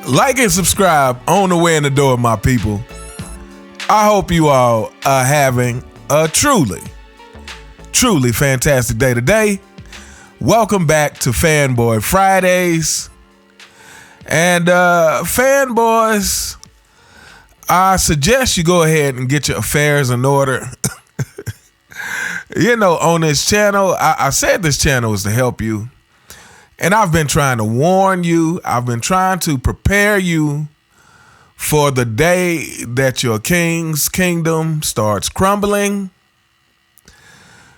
Like and subscribe on the way in the door, my people. I hope you all are having a truly fantastic day today. Welcome back to Fanboy Fridays. And fanboys, I suggest you go ahead and get your affairs in order. You know, on this channel, I said this channel is to help you. And I've been trying to warn you. I've been trying to prepare you for the day that your king's kingdom starts crumbling.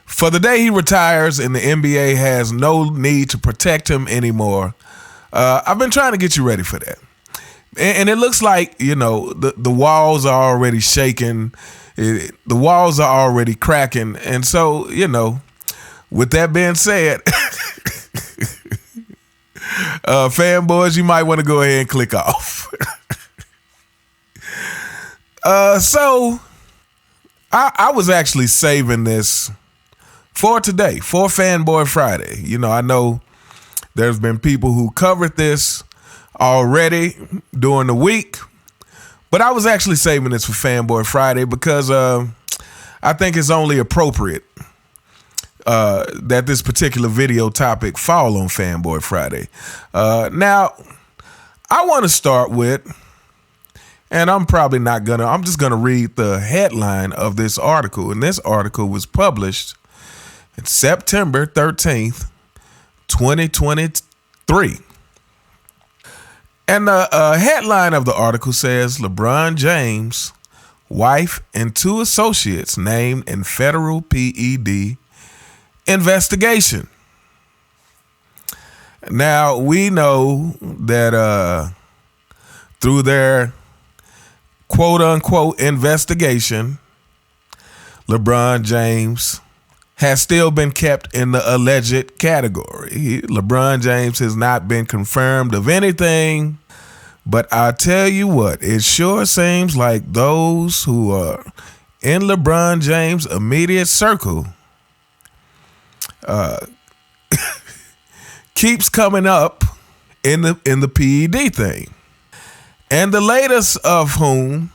For the day he retires and the NBA has no need to protect him anymore. I've been trying to get you ready for that. And it looks like, you know, the walls are already shaking. The walls are already cracking. And so, you know, with that being said, fanboys, you might want to go ahead and click off. So I was actually saving this for today, for Fanboy Friday. You know, I know there's been people who covered this already during the week, but I was actually saving this for Fanboy Friday because I think it's only appropriate that this particular video topic fall on Fanboy Friday. Now, I want to start with, and I'm just going to read the headline of this article. And this article was published in September 13th, 2023. And the headline of the article says, LeBron James' wife and two associates named in federal PED investigation. Now, we know that through their quote-unquote investigation, LeBron James has still been kept in the alleged category. LeBron James has not been confirmed of anything, but I tell you what, it sure seems like those who are in LeBron James' immediate circle keeps coming up in the PED thing. And the latest of whom,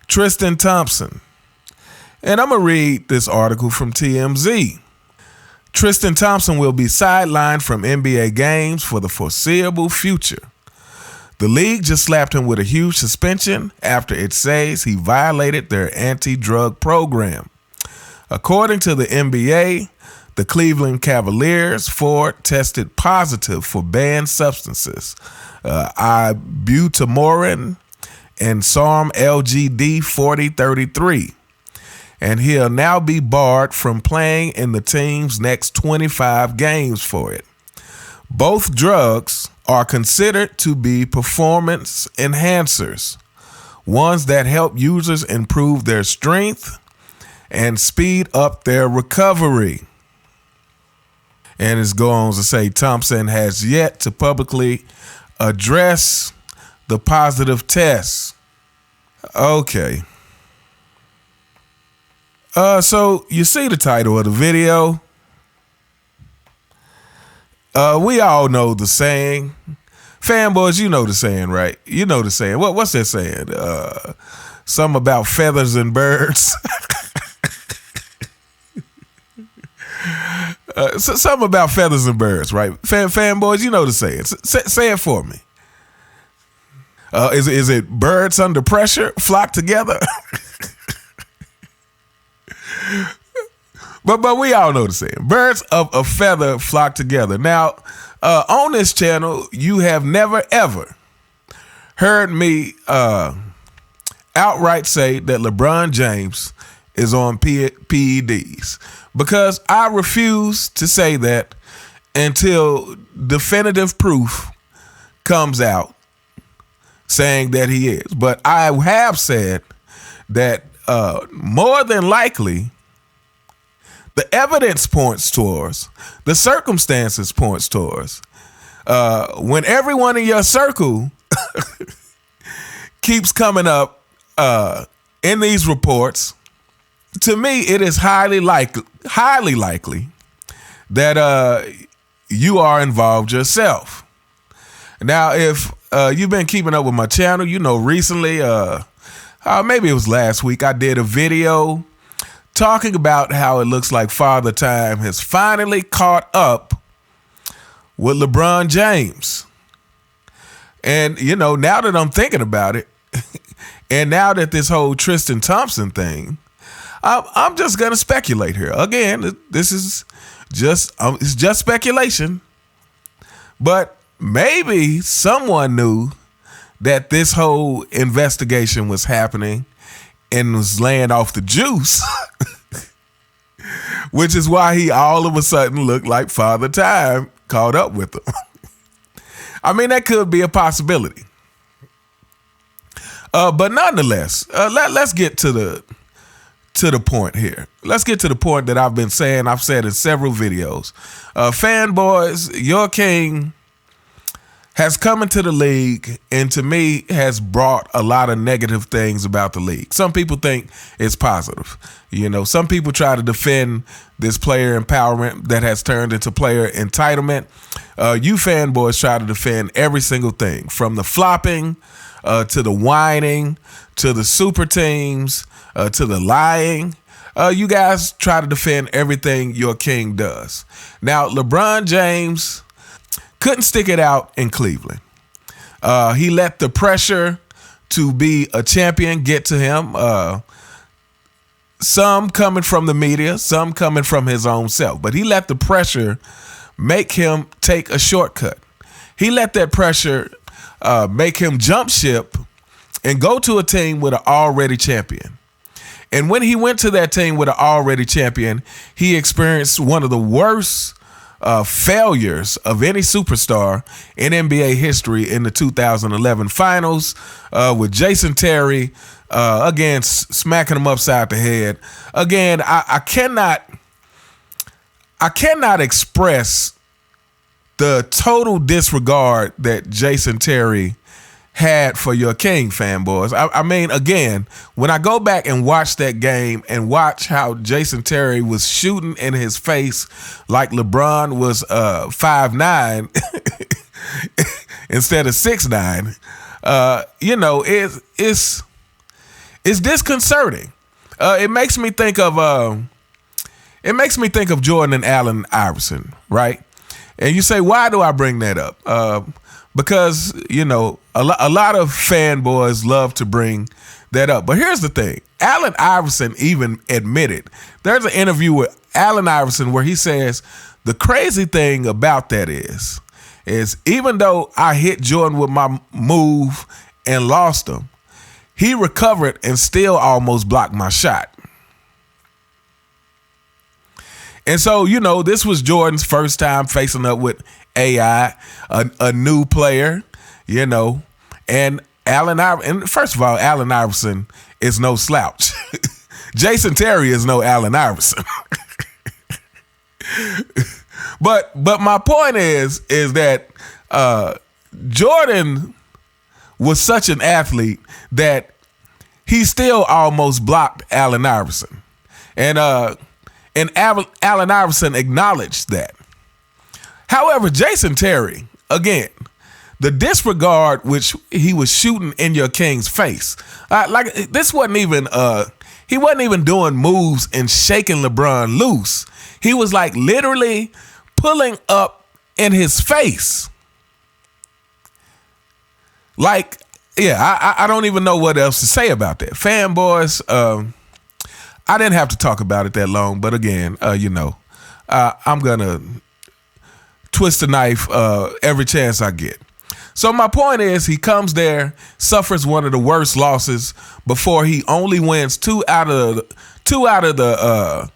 Tristan Thompson. And I'm going to read this article from TMZ. Tristan Thompson will be sidelined from NBA games for the foreseeable future. The league just slapped him with a huge suspension after it says he violated their anti-drug program. According to the NBA, the Cleveland Cavaliers' four tested positive for banned substances, ibutamoren and SARM LGD 4033. And he'll now be barred from playing in the team's next 25 games for it. Both drugs are considered to be performance enhancers, ones that help users improve their strength and speed up their recovery. And it goes on to say Thompson has yet to publicly address the positive tests. Okay. So you see the title of the video. We all know the saying. Fanboys, you know the saying, right? You know the saying. What's that saying? Something about feathers and birds. Something about feathers and birds, right? Fanboys, you know the saying. Say it for me. Is it birds under pressure flock together? But we all know the saying. Birds of a feather flock together. Now, on this channel, you have never, ever heard me outright say that LeBron James is on PEDs, because I refuse to say that until definitive proof comes out saying that he is. But I have said that more than likely, the evidence points towards, the circumstances points towards, when everyone in your circle keeps coming up in these reports, to me, it is highly likely that you are involved yourself. Now, if you've been keeping up with my channel, you know, recently, maybe it was last week, I did a video talking about how it looks like Father Time has finally caught up with LeBron James. And, you know, now that I'm thinking about it, and now that this whole Tristan Thompson thing, I'm just going to speculate here. Again, this is just, it's just speculation. But maybe someone knew that this whole investigation was happening and was laying off the juice, which is why he all of a sudden looked like Father Time caught up with him. I mean, that could be a possibility. But nonetheless, let's get to the point here. Let's get to the point that I've said in several videos. Fanboys, your king has come into the league and to me has brought a lot of negative things about the league. Some people think it's positive. You know, some people try to defend this player empowerment that has turned into player entitlement. You fanboys try to defend every single thing, from the flopping to the whining to the super teams to the lying. You guys try to defend everything your king does. Now, LeBron James couldn't stick it out in Cleveland. He let the pressure to be a champion get to him. Some coming from the media, some coming from his own self. But he let the pressure make him take a shortcut. He let that pressure make him jump ship and go to a team with an already champion. And when he went to that team with an already champion, he experienced one of the worst failures of any superstar in NBA history in the 2011 finals with Jason Terry, again, smacking him upside the head. Again, I cannot express the total disregard that Jason Terry had for your king, fanboys. I mean, again, when I go back and watch that game and watch how Jason Terry was shooting in his face like LeBron was 5'9" instead of 6'9", you know, it's disconcerting. It makes me think of Jordan and Allen Iverson, right? And you say, why do I bring that up? Because, you know, a lot of fanboys love to bring that up. But here's the thing. Allen Iverson even admitted, there's an interview with Allen Iverson where he says, the crazy thing about that is even though I hit Jordan with my move and lost him, he recovered and still almost blocked my shot. And so, you know, this was Jordan's first time facing up with AI, a new player, you know, and first of all, Allen Iverson is no slouch. Jason Terry is no Allen Iverson. But my point is that Jordan was such an athlete that he still almost blocked Allen Iverson. And Allen Iverson acknowledged that. However, Jason Terry, again, the disregard which he was shooting in your king's face, like this wasn't even he wasn't even doing moves and shaking LeBron loose. He was like literally pulling up in his face. Like, yeah, I don't even know what else to say about that. Fanboys, I didn't have to talk about it that long, but again, you know, I'm gonna twist the knife every chance I get. So my point is, he comes there, suffers one of the worst losses before he only wins two out of the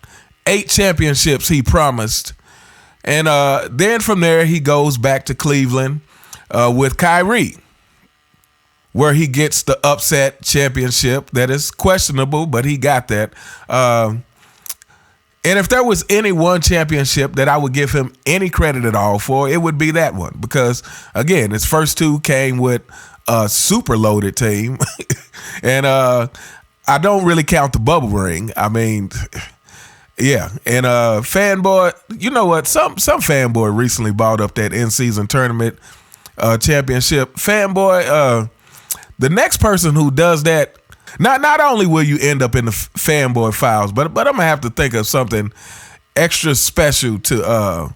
8 championships he promised, and then from there he goes back to Cleveland with Kyrie, where he gets the upset championship that is questionable, but he got that. And if there was any one championship that I would give him any credit at all for, it would be that one. Because, again, his first 2 came with a super loaded team. And I don't really count the bubble ring. I mean, yeah. And fanboy, you know what? Some fanboy recently bought up that in-season tournament championship. Fanboy, the next person who does that, not only will you end up in the fanboy files, but I'm gonna have to think of something extra special to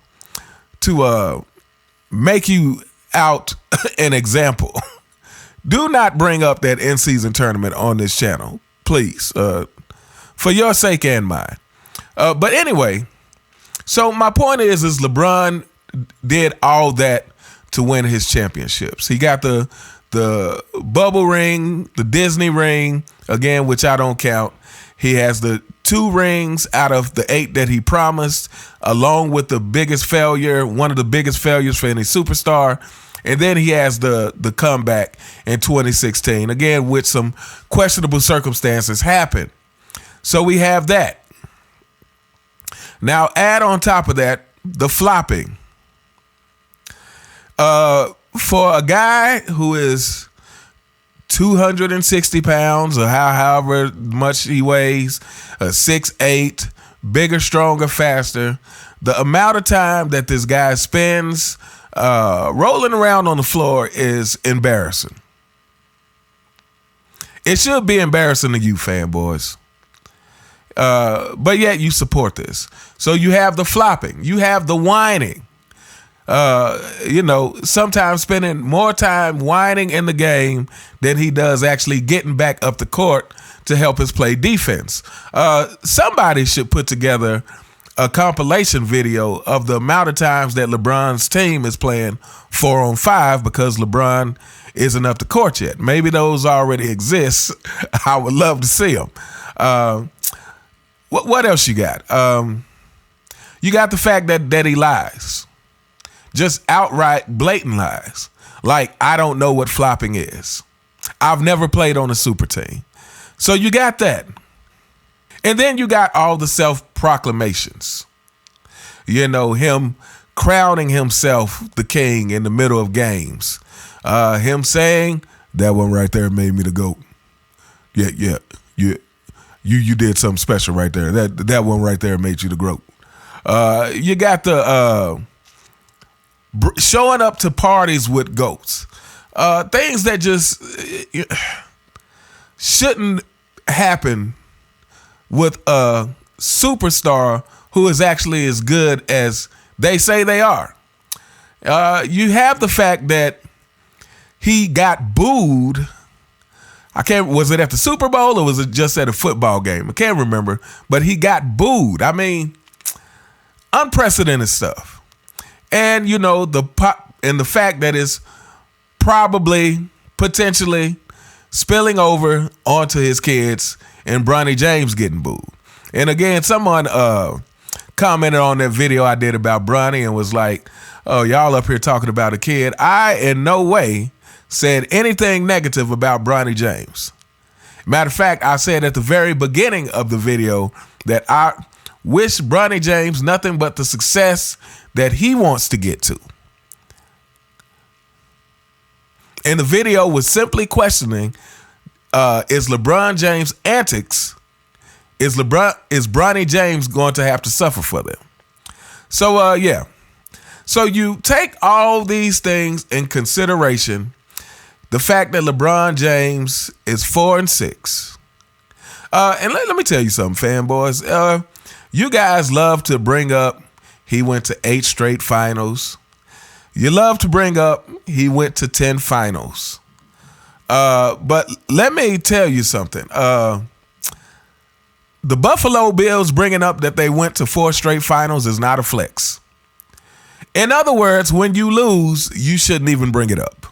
make you out an example. Do not bring up that in-season tournament on this channel, please, for your sake and mine. But anyway, so my point is LeBron did all that to win his championships. He got the bubble ring, the Disney ring, again, which I don't count. He has the 2 rings out of the 8 that he promised, along with the biggest failure, one of the biggest failures for any superstar. And then he has the comeback in 2016, again, with some questionable circumstances happened. So we have that. Now add on top of that the flopping. For a guy who is 260 pounds or however much he weighs, 6'8", bigger, stronger, faster, the amount of time that this guy spends rolling around on the floor is embarrassing. It should be embarrassing to you, fanboys. But yet you support this. So you have the flopping. You have the whining. Sometimes spending more time whining in the game than he does actually getting back up the court to help his play defense. Somebody should put together a compilation video of the amount of times that LeBron's team is playing 4-on-5 because LeBron isn't up the court yet. Maybe those already exist. I would love to see them. What else you got? You got the fact that he lies. Just outright blatant lies. Like, I don't know what flopping is. I've never played on a super team. So you got that. And then you got all the self-proclamations. Him crowning himself the king in the middle of games. Him saying, that one right there made me the GOAT. Yeah. You did something special right there. That one right there made you the GOAT. You got the showing up to parties with GOATs. Things that just shouldn't happen with a superstar who is actually as good as they say they are. You have the fact that he got booed. Was it at the Super Bowl or was it just at a football game? I can't remember, but he got booed. I mean, unprecedented stuff. And, the fact that it's probably, potentially spilling over onto his kids and Bronny James getting booed. And again, someone commented on that video I did about Bronny and was like, oh, y'all up here talking about a kid. I in no way said anything negative about Bronny James. Matter of fact, I said at the very beginning of the video that I wish Bronny James nothing but the success that he wants to get to. And the video was simply questioning, is LeBron James' antics, is Bronny James going to have to suffer for them? So, yeah. So you take all these things in consideration. The fact that LeBron James is 4-6. And let me tell you something, fanboys. You guys love to bring up he went to 8 straight finals. You love to bring up he went to 10 finals. But let me tell you something. The Buffalo Bills bringing up that they went to 4 straight finals is not a flex. In other words, when you lose, you shouldn't even bring it up.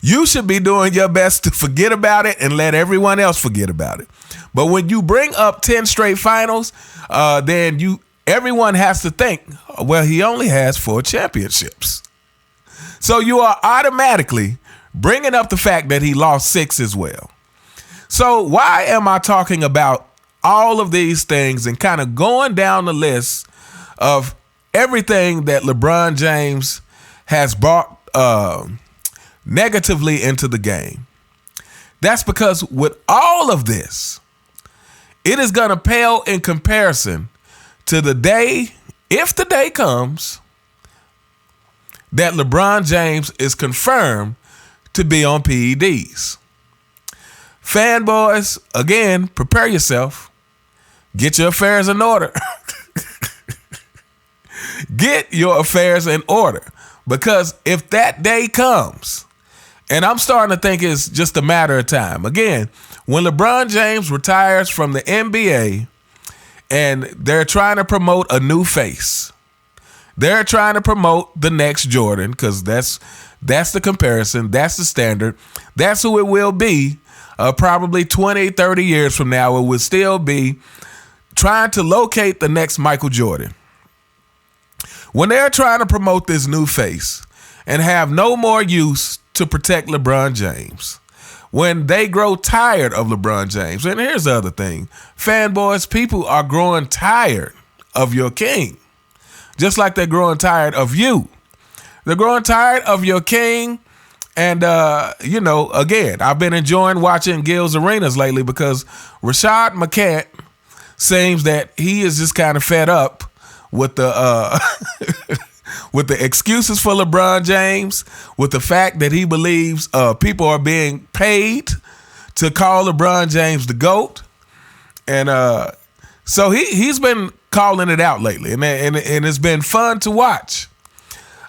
You should be doing your best to forget about it and let everyone else forget about it. But when you bring up 10 straight finals, then everyone has to think, well, he only has 4 championships. So you are automatically bringing up the fact that he lost 6 as well. So why am I talking about all of these things and kind of going down the list of everything that LeBron James has brought negatively into the game? That's because with all of this, it is going to pale in comparison to the day, if the day comes, that LeBron James is confirmed to be on PEDs. Fanboys, again, prepare yourself. Get your affairs in order. Get your affairs in order. Because if that day comes, and I'm starting to think it's just a matter of time. Again, when LeBron James retires from the NBA and they're trying to promote a new face, they're trying to promote the next Jordan, because that's the comparison, that's the standard, that's who it will be. Probably 20, 30 years from now, it will still be trying to locate the next Michael Jordan. When they're trying to promote this new face and have no more use to protect LeBron James, when they grow tired of LeBron James, and here's the other thing, fanboys, people are growing tired of your king, just like they're growing tired of you. They're growing tired of your king. And, again, I've been enjoying watching Gil's Arenas lately because Rashad McCants seems that he is just kind of fed up with the with the excuses for LeBron James, with the fact that he believes people are being paid to call LeBron James the GOAT. And so he's been calling it out lately, and it's been fun to watch.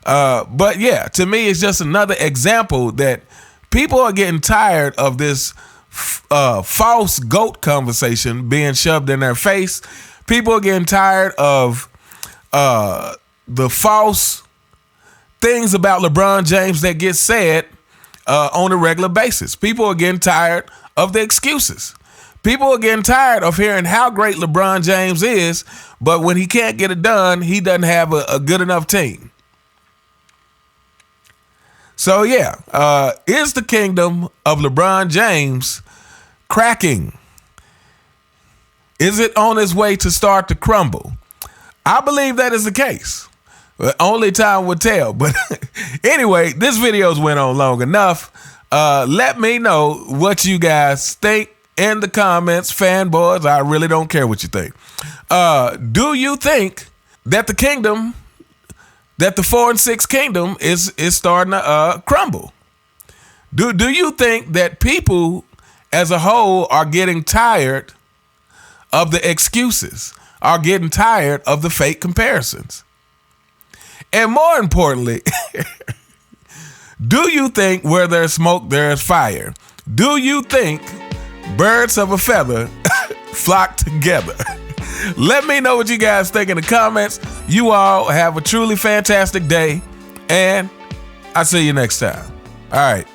But yeah, to me, it's just another example that people are getting tired of this false GOAT conversation being shoved in their face. People are getting tired of the false things about LeBron James that get said on a regular basis. People are getting tired of the excuses. People are getting tired of hearing how great LeBron James is, but when he can't get it done, he doesn't have a good enough team. So yeah, is the kingdom of LeBron James cracking? Is it on its way to start to crumble? I believe that is the case. Only time will tell. But anyway, this video's went on long enough. Let me know what you guys think in the comments. Fanboys, I really don't care what you think. Do you think that the kingdom, that the 4 and 6 kingdom is starting to crumble? Do you think that people as a whole are getting tired of the excuses, are getting tired of the fake comparisons? And more importantly, do you think where there's smoke, there's fire? Do you think birds of a feather flock together? Let me know what you guys think in the comments. You all have a truly fantastic day, and I'll see you next time. All right.